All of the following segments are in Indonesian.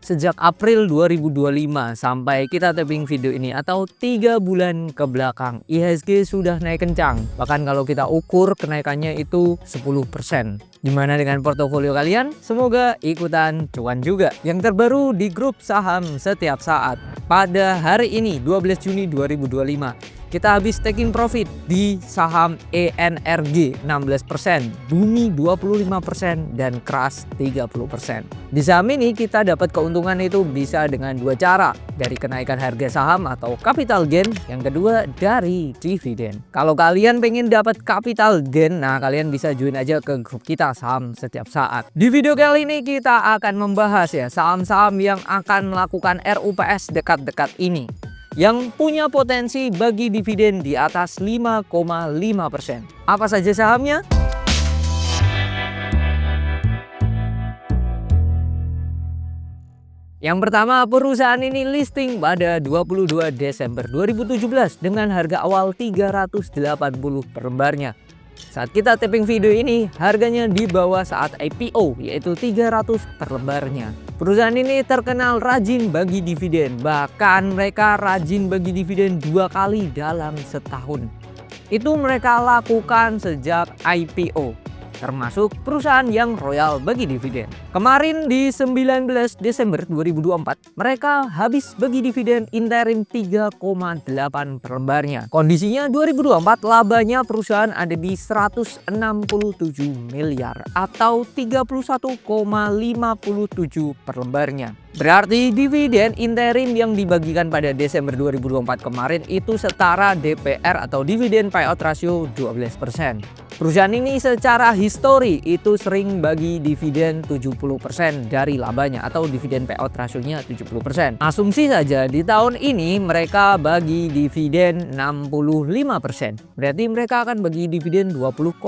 sejak April 2025 sampai kita taping video ini atau 3 bulan ke belakang, IHSG sudah naik kencang. Bahkan kalau kita ukur kenaikannya itu 10%. Gimana dengan portofolio kalian? Semoga ikutan cuan juga. Yang terbaru di grup saham setiap saat. Pada hari ini 12 Juni 2025 kita habis taking profit di saham ENRG 16%, Bumi 25% dan Kras 30%. Di saham ini kita dapat keuntungan itu bisa dengan dua cara, dari kenaikan harga saham atau capital gain, yang kedua dari dividen. Kalau kalian pengen dapat capital gain, nah kalian bisa join aja ke grup kita saham setiap saat. Di video kali ini kita akan membahas ya saham-saham yang akan melakukan RUPS dekat-dekat ini, yang punya potensi bagi dividen di atas 5,5%. Apa saja sahamnya? Yang pertama, perusahaan ini listing pada 22 Desember 2017 dengan harga awal 380 per lembarnya. Saat kita taping video ini, harganya di bawah saat IPO, yaitu 300 per lembarnya. Perusahaan ini terkenal rajin bagi dividen, bahkan mereka rajin bagi dividen 2 kali dalam setahun. Itu mereka lakukan sejak IPO, termasuk perusahaan yang royal bagi dividen. Kemarin di 19 Desember 2024, mereka habis bagi dividen interim 3,8 per lembarnya. Kondisinya 2024 labanya perusahaan ada di 167 miliar atau 31,57 per lembarnya. Berarti dividen interim yang dibagikan pada Desember 2024 kemarin itu setara DPR atau dividen payout ratio 12%. Perusahaan ini secara histori itu sering bagi dividen 70% dari labanya atau dividen payout rasionya 70%. Asumsi saja di tahun ini mereka bagi dividen 65%. Berarti mereka akan bagi dividen 20,5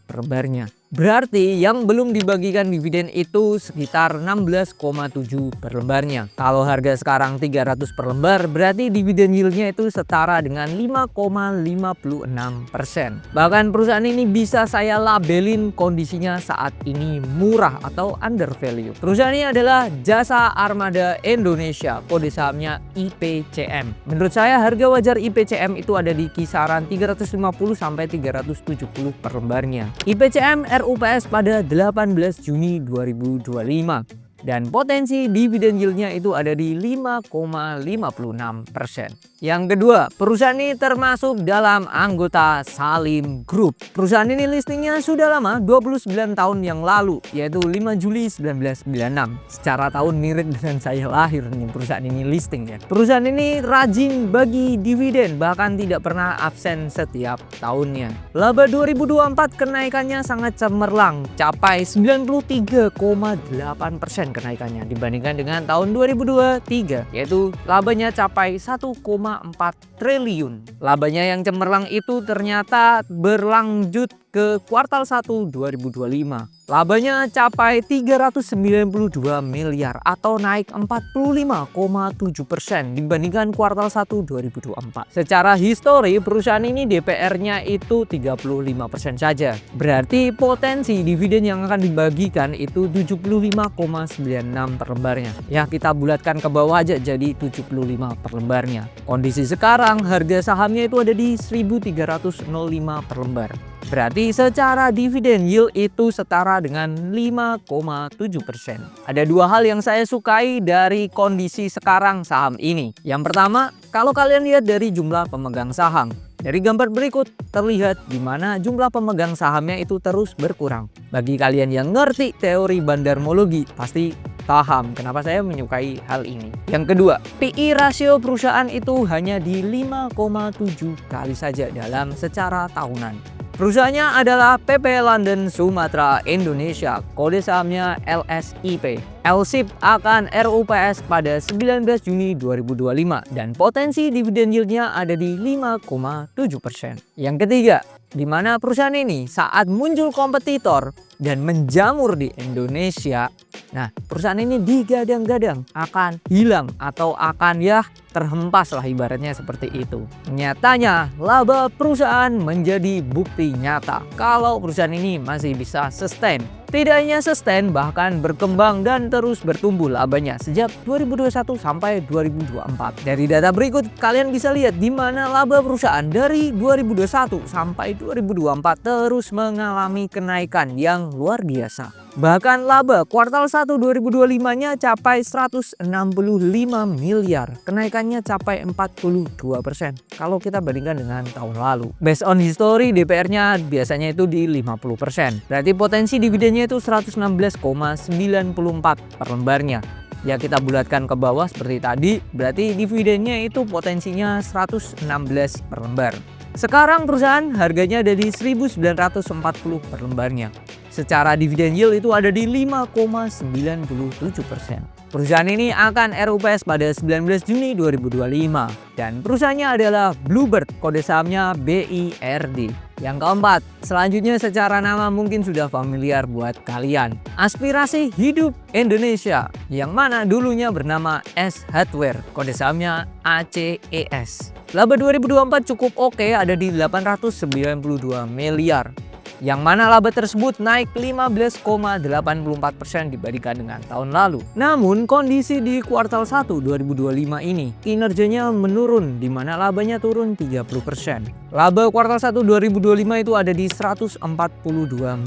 per lembarnya. Berarti yang belum dibagikan dividen itu sekitar 16,7 per lembarnya. Kalau harga sekarang 300 per lembar, berarti dividen yieldnya itu setara dengan 5,56%. Bahkan perusahaan ini bisa saya labelin kondisinya saat ini murah atau undervalue. Perusahaan ini adalah Jasa Armada Indonesia, kode sahamnya IPCM. Menurut saya harga wajar IPCM itu ada di kisaran 350 sampai 370 per lembarnya. IPCM RUPS pada 18 Juni 2025 dan potensi dividen yieldnya itu ada di 5,56%. Yang kedua, perusahaan ini termasuk dalam anggota Salim Group. Perusahaan ini listingnya sudah lama, 29 tahun yang lalu, yaitu 5 Juli 1996. Secara tahun mirip dengan saya lahir nih perusahaan ini listing ya. Perusahaan ini rajin bagi dividen, bahkan tidak pernah absen setiap tahunnya. Laba 2024 kenaikannya sangat cemerlang, capai 93,8% kenaikannya dibandingkan dengan tahun 2023, yaitu labanya capai 1,4 triliun. Labanya yang cemerlang itu ternyata berlanjut ke kuartal 1 2025. Labanya capai 392 miliar atau naik 45,7% dibandingkan kuartal 1 2024. Secara histori perusahaan ini DPR-nya itu 35% saja. Berarti potensi dividen yang akan dibagikan itu 75,96 per lembarnya. Ya kita bulatkan ke bawah aja jadi 75 per lembarnya. Kondisi sekarang harga sahamnya itu ada di 1.305 per lembar. Berarti secara dividen yield itu setara dengan 5,7%. Ada dua hal yang saya sukai dari kondisi sekarang saham ini. Yang pertama, kalau kalian lihat dari jumlah pemegang saham. Dari gambar berikut terlihat di mana jumlah pemegang sahamnya itu terus berkurang. Bagi kalian yang ngerti teori bandarmologi pasti paham kenapa saya menyukai hal ini. Yang kedua, PI rasio perusahaan itu hanya di 5,7 kali saja dalam secara tahunan. Perusahaannya adalah PP London Sumatera Indonesia, kode sahamnya LSIP. LSIP akan RUPS pada 19 Juni 2025 dan potensi dividen yieldnya ada di 5,7%. Yang ketiga, di mana perusahaan ini saat muncul kompetitor dan menjamur di Indonesia, nah perusahaan ini digadang-gadang akan hilang atau akan terhempas lah ibaratnya seperti itu. Nyatanya laba perusahaan menjadi bukti nyata kalau perusahaan ini masih bisa sustain Tidak hanya sustain, bahkan berkembang dan terus bertumbuh labanya sejak 2021 sampai 2024. Dari data berikut, kalian bisa lihat di mana laba perusahaan dari 2021 sampai 2024 terus mengalami kenaikan yang luar biasa. Bahkan laba kuartal 1 2025-nya capai 165 miliar. Kenaikannya capai 42% kalau kita bandingkan dengan tahun lalu. Based on history, DPR-nya biasanya itu di 50%. Berarti potensi dividennya itu 116,94 per lembarnya. Ya kita bulatkan ke bawah seperti tadi, berarti dividennya itu potensinya 116 per lembar. Sekarang perusahaan harganya ada di 1.940 per lembarnya. Secara dividen yield itu ada di 5,97%. Perusahaan ini akan RUPS pada 19 Juni 2025 dan perusahaannya adalah Bluebird, kode sahamnya BIRD. Yang keempat, selanjutnya secara nama mungkin sudah familiar buat kalian. Aspirasi Hidup Indonesia, yang mana dulunya bernama S Hardware, kode sahamnya ACES. Laba 2024 cukup oke, ada di 892 miliar. Yang mana laba tersebut naik 15,84% dibandingkan dengan tahun lalu. Namun kondisi di kuartal 1 2025 ini kinerjanya menurun, di mana labanya turun 30%. Laba kuartal 1 2025 itu ada di 142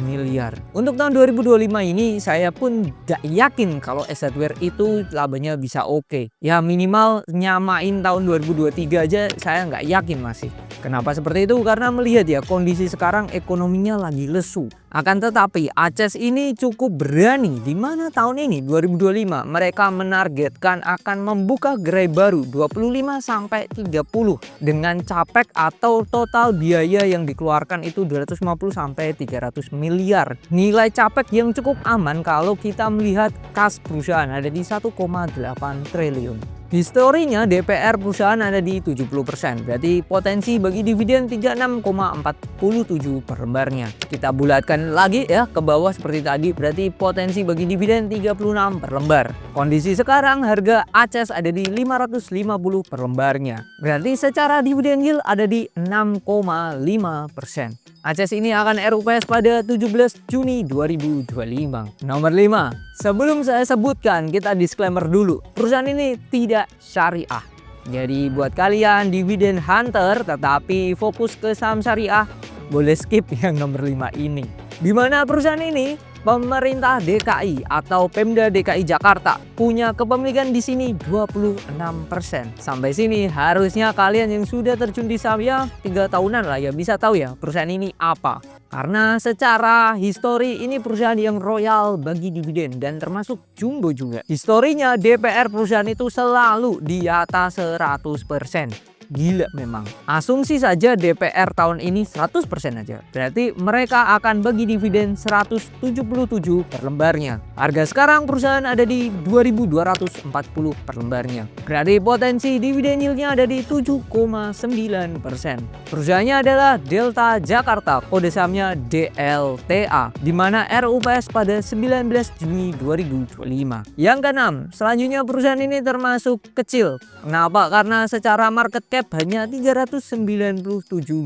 miliar. Untuk tahun 2025 ini saya pun gak yakin kalau S Hardware itu labanya bisa oke. Ya minimal nyamain tahun 2023 aja saya nggak yakin masih. Kenapa seperti itu? Karena melihat ya kondisi sekarang ekonominya lagi lesu. Akan tetapi ACES ini cukup berani, di mana tahun ini 2025 mereka menargetkan akan membuka gerai baru 25 sampai 30 dengan capex atau total biaya yang dikeluarkan itu 250 sampai 300 miliar. Nilai capex yang cukup aman kalau kita melihat kas perusahaan ada di 1,8 triliun. Historinya DPR perusahaan ada di 70%, berarti potensi bagi dividen 36,47 per lembarnya. Kita bulatkan lagi ya ke bawah seperti tadi, berarti potensi bagi dividen 36 per lembar. Kondisi sekarang harga ACES ada di 550 per lembarnya, berarti secara dividen yield ada di 6,5%. ACES ini akan RUPS pada 17 Juni 2025. Nomor 5. Sebelum saya sebutkan, kita disclaimer dulu. Perusahaan ini tidak syariah. Jadi buat kalian dividen hunter tetapi fokus ke saham syariah, boleh skip yang nomor 5 ini. Di mana perusahaan ini pemerintah DKI atau Pemda DKI Jakarta punya kepemilikan di sini 26%. Sampai sini harusnya kalian yang sudah terjun di saham ya 3 tahunan lah ya bisa tahu ya perusahaan ini apa. Karena secara histori ini perusahaan yang royal bagi dividen dan termasuk jumbo juga. Historinya DPR perusahaan itu selalu di atas 100%. Gila memang. Asumsi saja DPR tahun ini 100% aja. Berarti mereka akan bagi dividen 177 per lembarnya. Harga sekarang perusahaan ada di 2.240 per lembarnya. Berarti potensi dividen yieldnya ada di 7,9%. Perusahaannya adalah Delta Jakarta, kode sahamnya DLTA, di mana RUPS pada 19 Juni 2025. Yang keenam, selanjutnya perusahaan ini termasuk kecil. Kenapa? Karena secara market cap hanya 397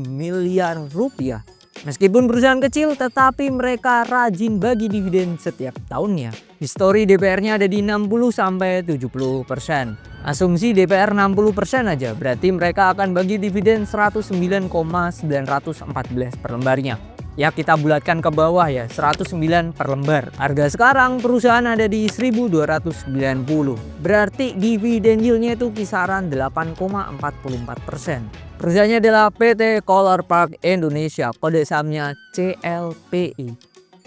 miliar rupiah. Meskipun perusahaan kecil, tetapi mereka rajin bagi dividen setiap tahunnya. Histori DPR-nya ada di 60-70%. Asumsi DPR 60% aja, berarti mereka akan bagi dividen 109,914 per lembarnya. Ya kita bulatkan ke bawah ya, 109 per lembar. Harga sekarang perusahaan ada di 1.290. Berarti dividen yieldnya itu kisaran 8,44%. Perusahaannya adalah PT Color Park Indonesia, kode sahamnya CLPI.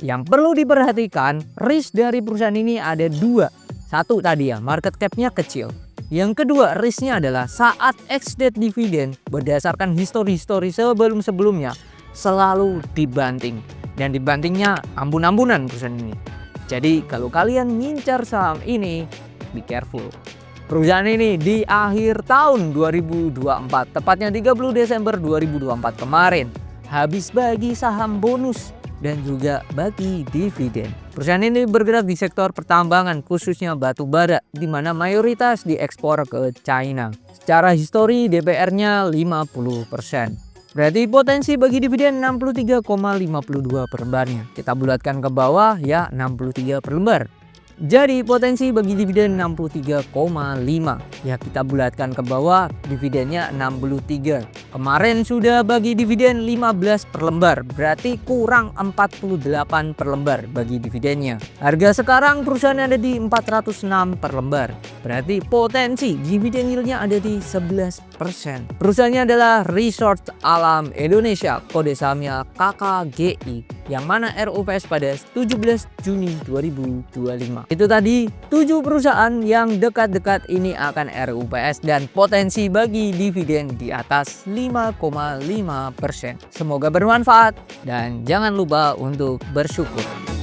Yang perlu diperhatikan, risk dari perusahaan ini ada dua. Satu tadi ya, market cap-nya kecil. Yang kedua, risknya adalah saat ex-date dividen berdasarkan histori-histori sebelum-sebelumnya selalu dibanting, dan dibantingnya ampun-ampunan perusahaan ini. Jadi kalau kalian ngincar saham ini, be careful. Perusahaan ini di akhir tahun 2024, tepatnya 30 Desember 2024 kemarin, habis bagi saham bonus dan juga bagi dividen. Perusahaan ini bergerak di sektor pertambangan, khususnya batu bara, di mana mayoritas diekspor ke China. Secara histori DPR-nya 50%. Berarti potensi bagi dividen 63,52 per lembarnya. Kita bulatkan ke bawah ya 63 per lembar. Jadi potensi bagi dividen 63,5. Ya kita bulatkan ke bawah, dividennya 63. Kemarin sudah bagi dividen 15 per lembar, berarti kurang 48 per lembar bagi dividennya. Harga sekarang perusahaan ada di 406 per lembar, berarti potensi dividen yieldnya ada di 11%. Perusahaannya adalah Resort Alam Indonesia, kode sahamnya KKGI, yang mana RUPS pada 17 Juni 2025. Itu tadi 7 perusahaan yang dekat-dekat ini akan RUPS dan potensi bagi dividen di atas 5,5%. Semoga bermanfaat dan jangan lupa untuk bersyukur.